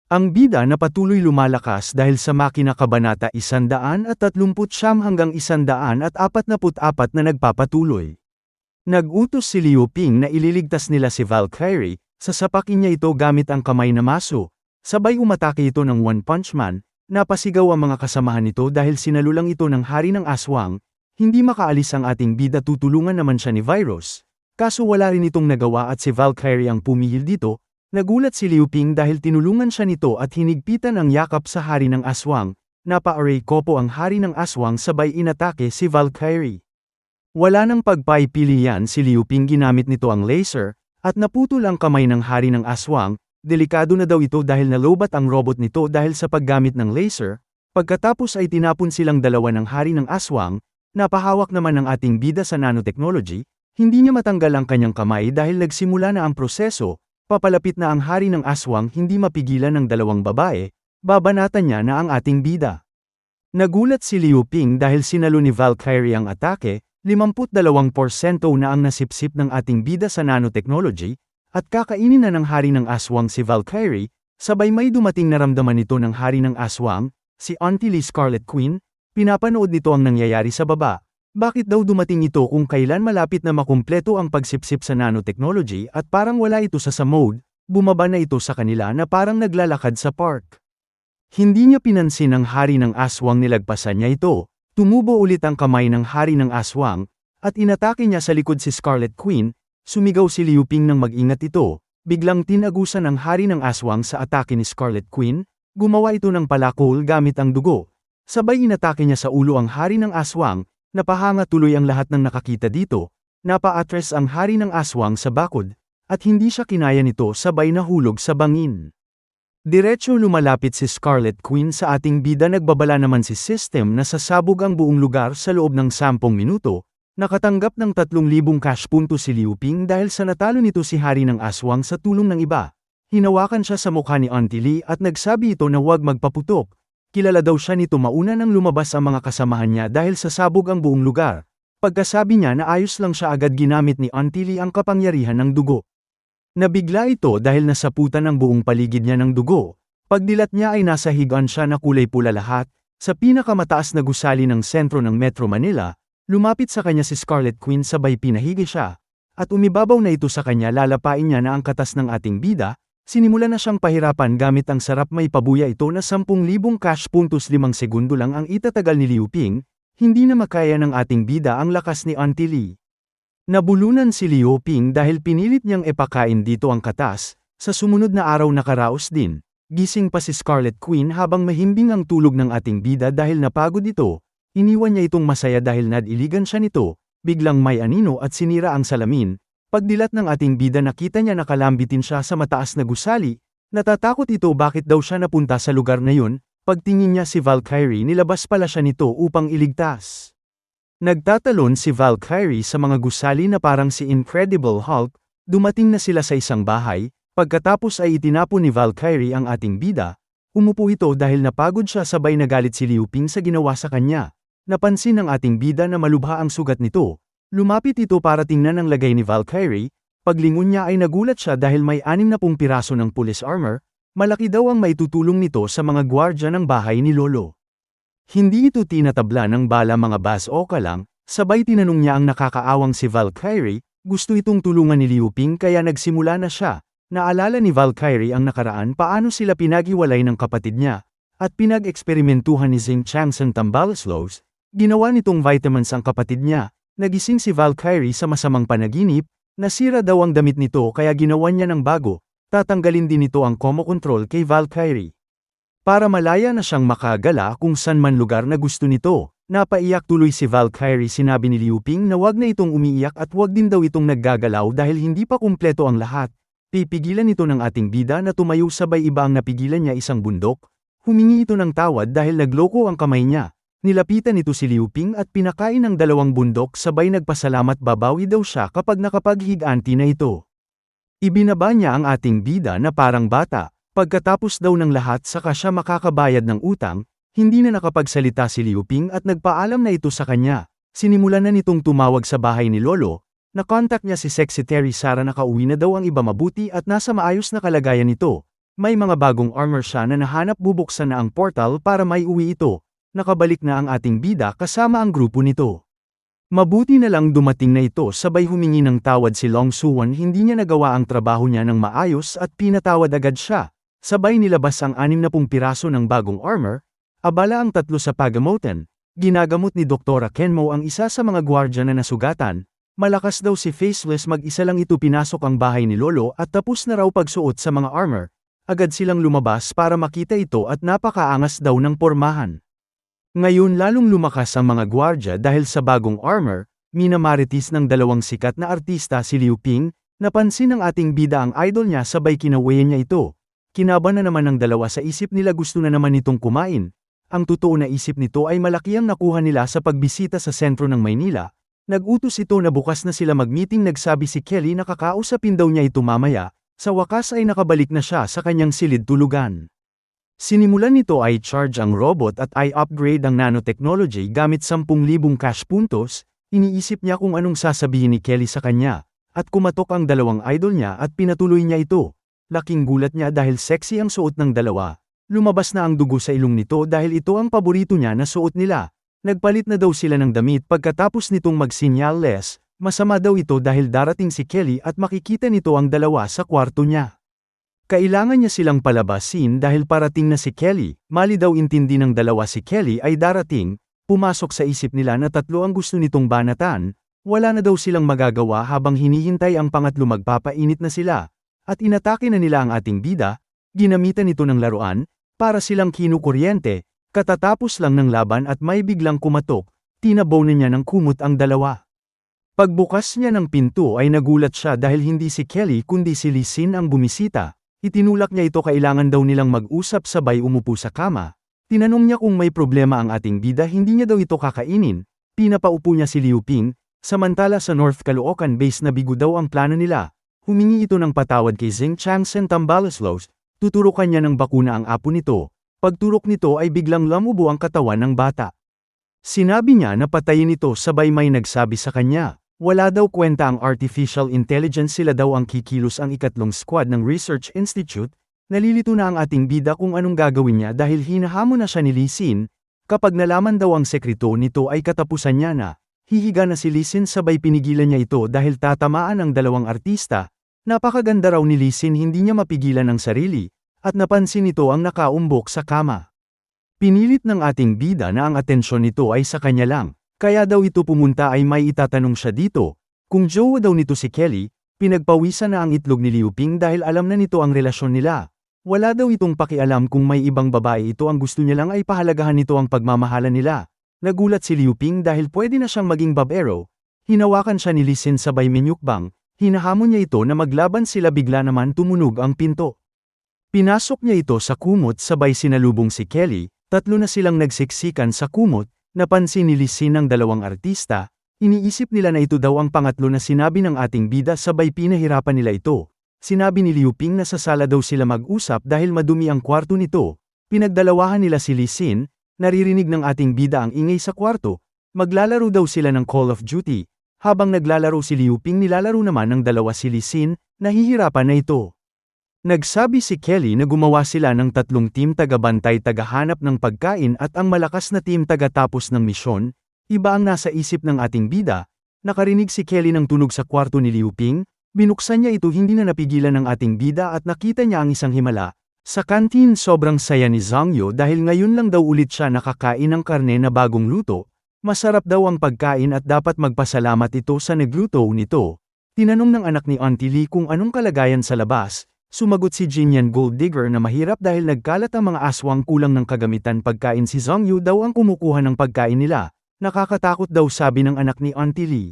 Ang bida na patuloy lumalakas dahil sa makina kabanata 139 hanggang 144 na nagpapatuloy. Nag-utos si Liu Ping na ililigtas nila si Valkyrie, sasapakin niya ito gamit ang kamay na maso, sabay umatake ito ng One Punch Man, napasigaw ang mga kasamahan nito dahil sinalulang ito ng hari ng aswang, hindi makaalis ang ating bida tutulungan naman siya ni Virus, kaso wala rin itong nagawa at si Valkyrie ang pumihil dito. Nagulat si Liu Ping dahil tinulungan siya nito at hinigpitan ang yakap sa hari ng aswang, napa-aray kopo ang hari ng aswang sabay inatake si Valkyrie. Wala nang pagpipilian si Liu Ping ginamit nito ang laser, at naputol ang kamay ng hari ng aswang, delikado na daw ito dahil nalobat ang robot nito dahil sa paggamit ng laser, pagkatapos ay tinapon silang dalawa ng hari ng aswang, napahawak naman ng ating bida sa nanotechnology, hindi niya matanggal ang kanyang kamay dahil nagsimula na ang proseso. Papalapit na ang hari ng aswang hindi mapigilan ng dalawang babae, babanatan niya na ang ating bida. Nagulat si Liu Ping dahil sinalo ni Valkyrie ang atake, 52% na ang nasipsip ng ating bida sa nanotechnology, at kakainin na ng hari ng aswang si Valkyrie, sabay may dumating naramdaman nito ng hari ng aswang, si Auntie Lee Scarlet Queen, pinapanood nito ang nangyayari sa baba. Bakit daw dumating ito kung kailan malapit na makumpleto ang pagsipsip sa nanotechnology at parang wala ito sa mode, bumaba na ito sa kanila na parang naglalakad sa park. Hindi niya pinansin ang hari ng aswang nilagpasan niya ito, tumubo ulit ang kamay ng hari ng aswang, at inatake niya sa likod si Scarlet Queen, sumigaw si Liu Ping nang mag-ingat ito, biglang tinagusan ng hari ng aswang sa atake ni Scarlet Queen, gumawa ito ng palakol gamit ang dugo, sabay inatake niya sa ulo ang hari ng aswang. Napahanga tuloy ang lahat ng nakakita dito, napa-atres ang hari ng aswang sa bakod, at hindi siya kinaya nito sabay nahulog sa bangin. Diretso lumalapit si Scarlet Queen sa ating bida nagbabala naman si System na sasabog ang buong lugar sa loob ng 10 minuto, nakatanggap ng 3,000 cash punto si Liu Ping dahil sa natalo nito si hari ng aswang sa tulong ng iba. Hinawakan siya sa mukha ni Auntie Lee at nagsabi ito na huwag magpaputok. Kilala daw siya nito mauna nang lumabas ang mga kasamahan niya dahil sasabog ang buong lugar. Pagkasabi niya na ayos lang siya agad ginamit ni Auntie Lee ang kapangyarihan ng dugo. Nabigla ito dahil nasaputan ang buong paligid niya ng dugo. Pagdilat niya ay nasa higaan siya na kulay pula lahat, sa pinakamataas na gusali ng sentro ng Metro Manila, lumapit sa kanya si Scarlet Queen sabay pinahigi siya. At umibabaw na ito sa kanya lalapain niya na ang katas ng ating bida. Sinimula na siyang pahirapan gamit ang sarap may pabuya ito na 10,000 cash puntos 5 segundo lang ang itatagal ni Liu Ping, hindi na makaya ng ating bida ang lakas ni Auntie Lee. Nabulunan si Liu Ping dahil pinilit niyang ipakain dito ang katas, sa sumunod na araw nakaraos din, gising pa si Scarlet Queen habang mahimbing ang tulog ng ating bida dahil napagod ito, iniwan niya itong masaya dahil nadiligan siya nito, biglang may anino at sinira ang salamin. Pagdilat ng ating bida nakita niya nakalambitin siya sa mataas na gusali, natatakot ito bakit daw siya napunta sa lugar na yun, pagtingin niya si Valkyrie nilabas pala siya nito upang iligtas. Nagtatalon si Valkyrie sa mga gusali na parang si Incredible Hulk, dumating na sila sa isang bahay, pagkatapos ay itinapon ni Valkyrie ang ating bida, umupo ito dahil napagod siya sabay nagalit si Liu Ping sa ginawa sa kanya, napansin ng ating bida na malubha ang sugat nito. Lumapit ito para tingnan ang lagay ni Valkyrie, paglingon niya ay nagulat siya dahil may 60 piraso ng police armor, malaki daw ang maitutulong nito sa mga gwardya ng bahay ni Lolo. Hindi ito tinatabla ng bala mga bas o kalang, sabay tinanong niya ang nakakaawang si Valkyrie, gusto itong tulungan ni Liu Ping kaya nagsimula na siya, naalala ni Valkyrie ang nakaraan paano sila pinaghiwalay ng kapatid niya, at pinag-eksperimentuhan ni Xing Chang sa Tambaloslows, ginawa nitong vitamins ang kapatid niya. Nagising si Valkyrie sa masamang panaginip, nasira daw ang damit nito kaya ginawa niya ng bago, tatanggalin din nito ang Como Control kay Valkyrie. Para malaya na siyang makagala kung saan man lugar na gusto nito, napaiyak tuloy si Valkyrie sinabi ni Liu Ping na wag na itong umiiyak at wag din daw itong naggagalaw dahil hindi pa kumpleto ang lahat. Pipigilan ito ng ating bida na tumayo sabay iba ang napigilan niya isang bundok, humingi ito ng tawad dahil nagloko ang kamay niya. Nilapitan nito si Liu Ping at pinakain ng 2 bundok sabay nagpasalamat babawi daw siya kapag nakapaghiganti na ito. Ibinaba niya ang ating bida na parang bata, pagkatapos daw ng lahat saka siya makakabayad ng utang, hindi na nakapagsalita si Liu Ping at nagpaalam na ito sa kanya, sinimulan na nitong tumawag sa bahay ni Lolo, na-contact niya si Secretary Sara na kauwi na daw ang iba mabuti at nasa maayos na kalagayan nito, May mga bagong armor siya na nahanap, bubuksan na ang portal para maiuwi ito. Nakabalik na ang ating bida kasama ang grupo nito. Mabuti na lang dumating na ito, sabay humingi ng tawad si Long Suwon. Hindi niya nagawa ang trabaho niya ng maayos at pinatawad agad siya. Sabay nilabas ang 60 piraso ng bagong armor. Abala ang 3 sa pagamutan. Ginagamot ni Doktora Kenmo ang isa sa mga gwardya na nasugatan. Malakas daw si Faceless, mag-isa lang ito pinasok ang bahay ni Lolo at tapos na raw pagsuot sa mga armor. Agad silang lumabas para makita ito at napakaangas daw ng pormahan. Ngayon lalong lumakas ang mga gwardya dahil sa bagong armor. Minamaritis ng dalawang sikat na artista si Liu Ping. Napansin ng ating bida ang idol niya, sabay kinawayan niya ito. Kinaban na naman ng dalawa sa isip nila, gusto na naman nitong kumain. Ang totoo na isip nito ay malaki ang nakuha nila sa pagbisita sa sentro ng Maynila. Nag-utos ito na bukas na sila mag-meeting. Nagsabi si Kelly na kakausapin daw niya ito mamaya. Sa wakas ay nakabalik na siya sa kanyang silid tulugan. Sinimulan nito ay charge ang robot at i-upgrade ang nanotechnology gamit 10,000 cash puntos. Iniisip niya kung anong sasabihin ni Kelly sa kanya. At kumatok ang dalawang idol niya at pinatuloy niya ito. Laking gulat niya dahil sexy ang suot ng dalawa. Lumabas na ang dugo sa ilong nito dahil ito ang paborito niya na suot nila. Nagpalit na daw sila ng damit pagkatapos nitong magsinyales. Masama daw ito dahil darating si Kelly at makikita nito ang dalawa sa kwarto niya. Kailangan niya silang palabasin dahil parating na si Kelly. Mali daw intindi ng dalawa si Kelly ay darating. Pumasok sa isip nila na 3 ang gusto nitong banatan. Wala na daw silang magagawa habang hinihintay ang pangatlo, magpapainit na sila. At inatake na nila ang ating bida. Ginamitan ito ng laruan para silang kinukuryente. Katatapos lang ng laban at may biglang kumatok. Tinabaw na niya ng kumot ang dalawa. Pagbukas niya ng pinto ay nagulat siya dahil hindi si Kelly kundi si Lee Sin ang bumisita. Itinulak niya ito, kailangan daw nilang mag-usap, sabay umupo sa kama. Tinanong niya kung may problema ang ating bida, hindi niya daw ito kakainin. Pinapaupo niya si Liu Ping. Samantala sa North Caloocan base na bigo daw ang plano nila. Humingi ito ng patawad kay Zeng Changsen Tambalaslos. Tuturukan niya ng bakuna ang apo nito. Pagturok nito ay biglang lamubo ang katawan ng bata. Sinabi niya na patayin ito, sabay may nagsabi sa kanya. Wala daw kwenta ang artificial intelligence, sila daw ang kikilos. Ang ikatlong squad ng Research Institute. Nalilito na ang ating bida kung anong gagawin niya dahil hinahamon na siya ni Lee Sin. Kapag nalaman daw ang sekreto nito ay katapusan niya na. Hihiga na si Lee Sin, sabay pinigilan niya ito dahil tatamaan ang dalawang artista. Napakaganda raw ni Lee Sin, hindi niya mapigilan ang sarili. At napansin nito ang nakaumbok sa kama. Pinilit ng ating bida na ang atensyon nito ay sa kanya lang. Kaya daw ito pumunta ay may itatanong siya dito. Kung jowa daw nito si Kelly, pinagpawisan na ang itlog ni Liu Ping dahil alam na nito ang relasyon nila. Wala daw itong pakialam kung may ibang babae ito, ang gusto niya lang ay pahalagahan nito ang pagmamahalan nila. Nagulat si Liu Ping dahil pwede na siyang maging babero. Hinawakan siya ni Lee Sin sabay minyukbang. Hinahamon niya ito na maglaban sila, bigla naman tumunog ang pinto. Pinasok niya ito sa kumot, sabay sinalubong si Kelly. 3 na silang nagsiksikan sa kumot. Napansin ni Lee Sin ang dalawang artista. Iniisip nila na ito daw ang pangatlo na sinabi ng ating bida, sabay pinahirapan nila ito. Sinabi ni Liu Ping na sa sala daw sila mag-usap dahil madumi ang kwarto nito. Pinagdalawahan nila si Lee Sin. Naririnig ng ating bida ang ingay sa kwarto. Maglalaro daw sila ng Call of Duty. Habang naglalaro si Liu Ping, nilalaro naman ng dalawa si Lee Sin. Nahihirapan na ito. Nagsabi si Kelly na gumawa sila ng 3 team, taga-bantay, taga-hanap ng pagkain at ang malakas na team taga-tapos ng misyon. Iba ang nasa isip ng ating bida. Nakarinig si Kelly ng tunog sa kwarto ni Liu Ping. Binuksan niya ito, hindi na napigilan ng ating bida at nakita niya ang isang himala. Sa kantin sobrang saya ni Zhang Yo dahil ngayon lang daw ulit siya nakakain ng karne na bagong luto. Masarap daw ang pagkain at dapat magpasalamat ito sa nagluto nito. Tinanong ng anak ni Auntie Lee kung anong kalagayan sa labas. Sumagot si Jinyan Gold Digger na mahirap dahil nagkalat ang mga aswang, kulang ng kagamitan pagkain. Si Zhang Yu daw ang kumukuha ng pagkain nila. Nakakatakot daw, sabi ng anak ni Auntie Lee.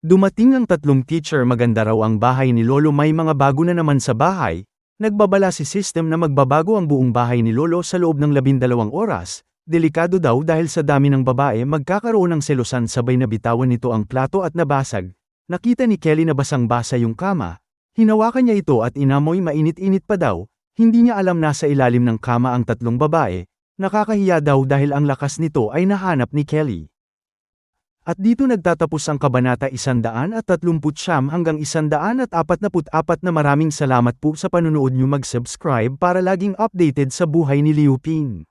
Dumating ang 3 teacher, maganda raw ang bahay ni Lolo, may mga bago na naman sa bahay. Nagbabala si system na magbabago ang buong bahay ni Lolo sa loob ng 12 oras. Delikado daw dahil sa dami ng babae, magkakaroon ng selosan, sabay na bitawan nito ang plato at nabasag. Nakita ni Kelly na basang-basa yung kama. Hinawakan niya ito at inamoy, mainit-init pa daw. Hindi niya alam nasa ilalim ng kama ang 3 babae. Nakakahiya daw dahil ang lakas nito ay nahanap ni Kelly. At dito nagtatapos ang Kabanata 139 hanggang 144 na maraming salamat po sa panunood nyo, mag-subscribe para laging updated sa buhay ni Liu Ping.